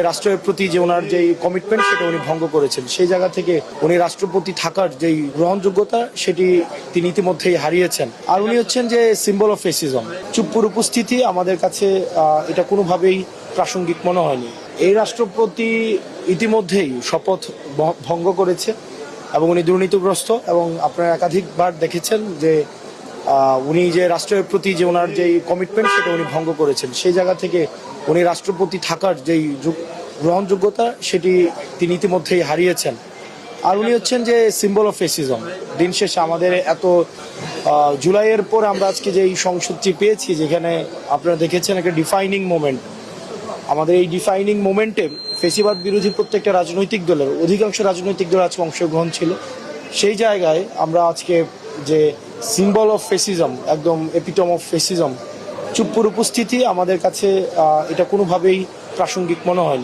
রাষ্ট্রের প্রতি যে ওনার যে কমিটমেন্ট সেটা উনি ভঙ্গ করেছেন, সেই জায়গা থেকে উনি রাষ্ট্রপতি থাকার যেই গ্রহণযোগ্যতা সেটি তিনি ইতিমধ্যেই হারিয়েছেন। আর উনি হচ্ছেন যে সিম্বল অফ ফেসিজম। চুপ্পুর উপস্থিতি আমাদের কাছে এটা কোনোভাবেই প্রাসঙ্গিক মনে হয়নি। এই রাষ্ট্রপতি ইতিমধ্যেই শপথ ভঙ্গ করেছে এবং উনি দুর্নীতিগ্রস্ত, এবং আপনারা একাধিকবার দেখেছেন যে উনি যে রাষ্ট্রের প্রতি যে ওনার যেই কমিটমেন্ট সেটা উনি ভঙ্গ করেছেন, সেই জায়গা থেকে উনি রাষ্ট্রপতি থাকার যেই গ্রহণযোগ্যতা সেটি তিনি ইতিমধ্যেই হারিয়েছেন। আর উনি হচ্ছেন যে সিম্বল অফ ফেসিজম। দিন শেষে আমাদের এত জুলাইয়ের পর আমরা আজকে যে এই সংসদটি পেয়েছি, যেখানে আপনারা দেখেছেন একটা ডিফাইনিং মোমেন্ট। আমাদের এই ডিফাইনিং মোমেন্টে ফেসিবাদ বিরোধী প্রত্যেকটা রাজনৈতিক দলের অধিকাংশ রাজনৈতিক দল আজকে অংশগ্রহণ ছিল। সেই জায়গায় আমরা আজকে যে সিম্বল অফ ফেসিজম, একদম এপিটম অফ ফেসিজম, চুপ্পুর উপস্থিতি আমাদের কাছে এটা কোনোভাবেই প্রাসঙ্গিক মনে হয়নি।